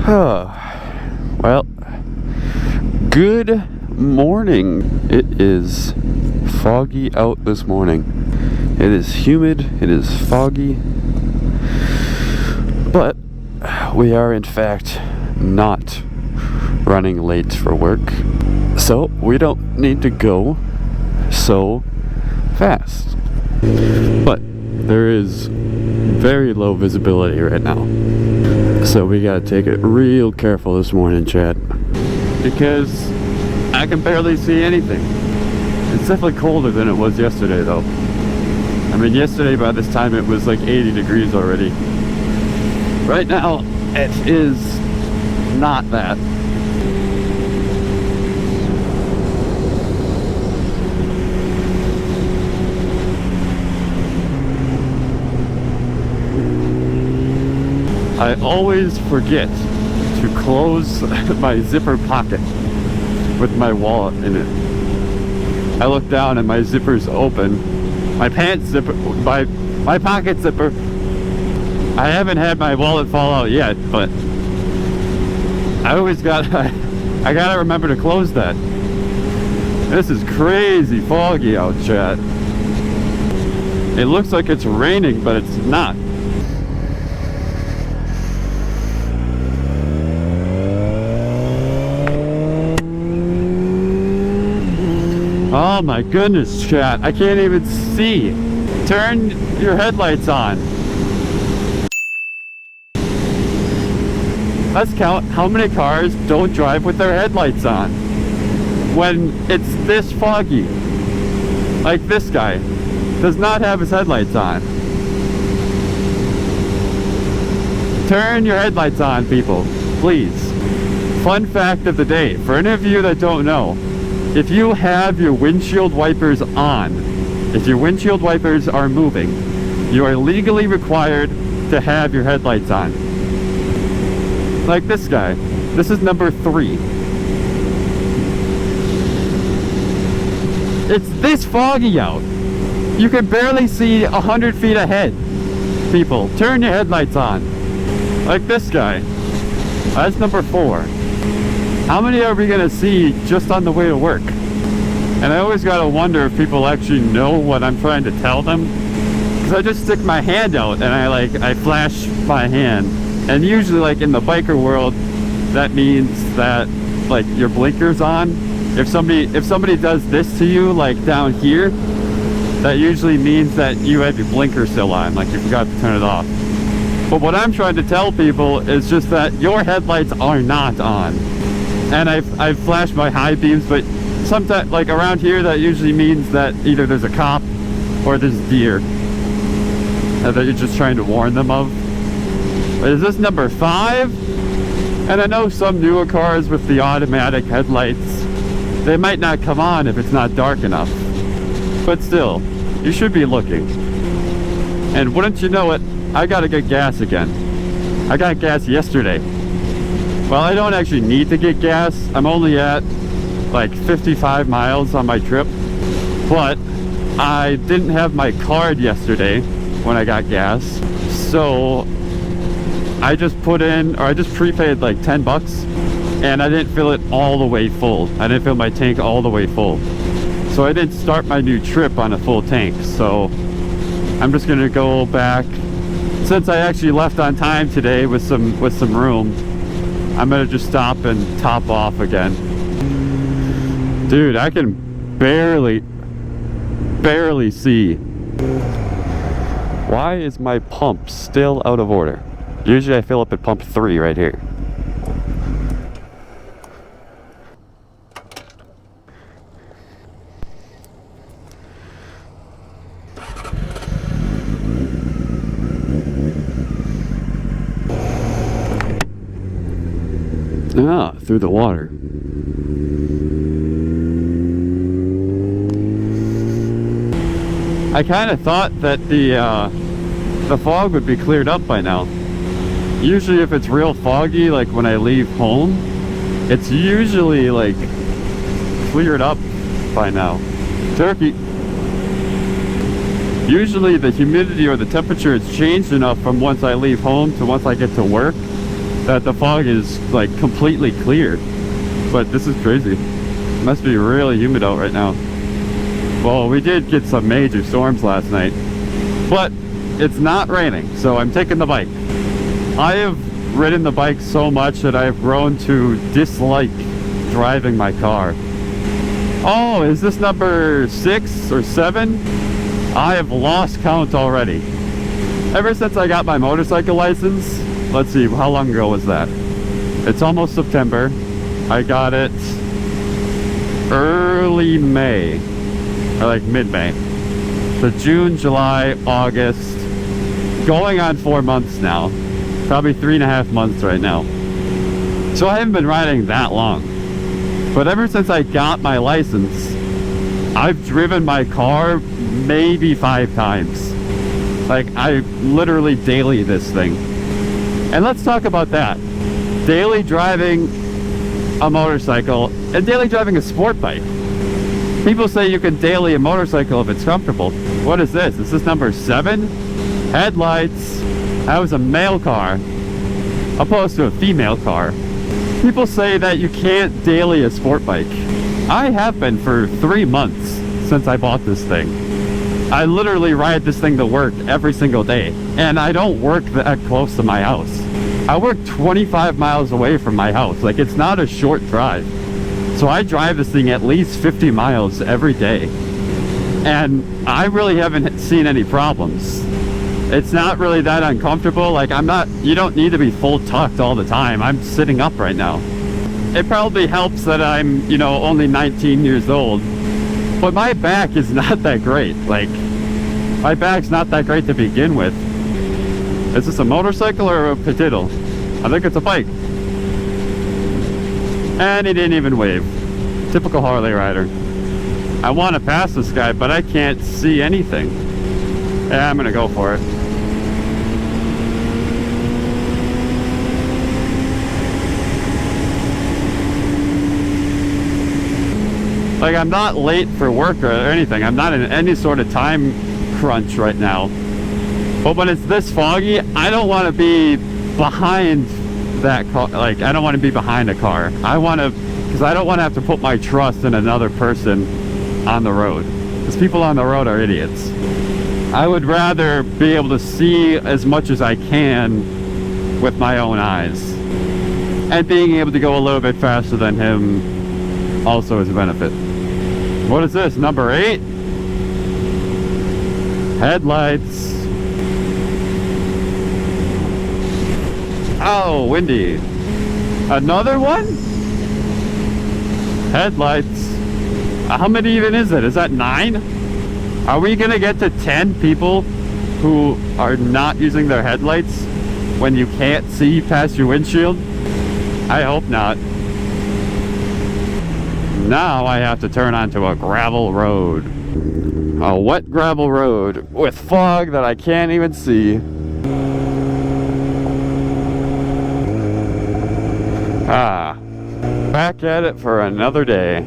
Well, good morning. It is foggy out this morning. It is humid, it is foggy, but we are in fact not running late for work, so we don't need to go so fast. But there is very low visibility right now, so we gotta take it real careful this morning, Chad, because I can barely see anything. It's definitely colder than it was yesterday though. I mean, yesterday by this time it was like 80 degrees already. Right now it is not that. I always forget to close my zipper pocket with my wallet in it. I look down and my zipper's open. My pants zipper, my pocket zipper. I haven't had my wallet fall out yet, but I always I gotta remember to close that. This is crazy foggy out, chat. It looks like it's raining, but it's not. Oh my goodness, chat. I can't even see. Turn your headlights on. Let's count how many cars don't drive with their headlights on when it's this foggy. Like this guy does not have his headlights on. Turn your headlights on, people, please. Fun fact of the day, for any of you that don't know, if you have your windshield wipers on, if your windshield wipers are moving, you are legally required to have your headlights on. Like this guy. This is number 3. It's this foggy out. You can barely see 100 feet ahead. People, turn your headlights on. Like this guy. That's number 4. How many are we gonna see just on the way to work? And I always gotta wonder if people actually know what I'm trying to tell them. Because I just stick my hand out and I flash my hand. And usually, like in the biker world, that means that like your blinker's on. If somebody does this to you, like down here, that usually means that you have your blinker still on, like you forgot to turn it off. But what I'm trying to tell people is just that your headlights are not on. And I've flashed my high beams, but sometimes, like around here, that usually means that either there's a cop or there's deer that you're just trying to warn them of. But is this number 5? And I know some newer cars with the automatic headlights, they might not come on if it's not dark enough. But still, you should be looking. And wouldn't you know it, I gotta get gas again. I got gas yesterday. Well, I don't actually need to get gas. I'm only at like 55 miles on my trip. But I didn't have my card yesterday when I got gas. So I just prepaid like 10 bucks and I didn't fill it all the way full. I didn't fill my tank all the way full. So I didn't start my new trip on a full tank. So I'm just gonna go back. Since I actually left on time today with some room, I'm gonna just stop and top off again. Dude, I can barely see. Why is my pump still out of order? Usually I fill up at pump 3 right here. Ah, through the water. I kind of thought that the fog would be cleared up by now. Usually if it's real foggy, like when I leave home, it's usually like cleared up by now. Turkey. Usually the humidity or the temperature has changed enough from once I leave home to once I get to work that the fog is like completely clear. But this is crazy. It must be really humid out right now. Well, we did get some major storms last night, but it's not raining, so I'm taking the bike. I have ridden the bike so much that I have grown to dislike driving my car. Oh, is this number 6 or 7? I have lost count already. Ever since I got my motorcycle license, let's see, how long ago was that? It's almost September. I got it early May, or like mid-May. So June, July, August, going on 4 months now. Probably 3.5 months right now. So I haven't been riding that long. But ever since I got my license, I've driven my car maybe 5 times. Like, I literally daily this thing. And let's talk about that. Daily driving a motorcycle and daily driving a sport bike. People say you can daily a motorcycle if it's comfortable. What is this? Is this number 7? Headlights. That was a male car opposed to a female car. People say that you can't daily a sport bike. I have been for 3 months since I bought this thing. I literally ride this thing to work every single day, and I don't work that close to my house. I work 25 miles away from my house. Like, it's not a short drive. So I drive this thing at least 50 miles every day, and I really haven't seen any problems. It's not really that uncomfortable. Like, you don't need to be full tucked all the time. I'm sitting up right now. It probably helps that I'm, you know, only 19 years old, but my back is not that great. Like, my back's not that great to begin with. Is this a motorcycle or a petiddle? I think it's a bike. And he didn't even wave. Typical Harley rider. I want to pass this guy, but I can't see anything. Yeah, I'm gonna go for it. Like, I'm not late for work or anything. I'm not in any sort of time crunch right now. But when it's this foggy, I don't want to be behind that car. Like, I don't want to be behind a car. I want to, because I don't want to have to put my trust in another person on the road. Because people on the road are idiots. I would rather be able to see as much as I can with my own eyes. And being able to go a little bit faster than him also is a benefit. What is this? Number 8? Headlights. Oh, windy. Another one? Headlights. How many even is it? Is that 9? Are we gonna get to 10 people who are not using their headlights when you can't see past your windshield? I hope not. Now I have to turn onto a gravel road. A wet gravel road with fog that I can't even see. Back at it for another day.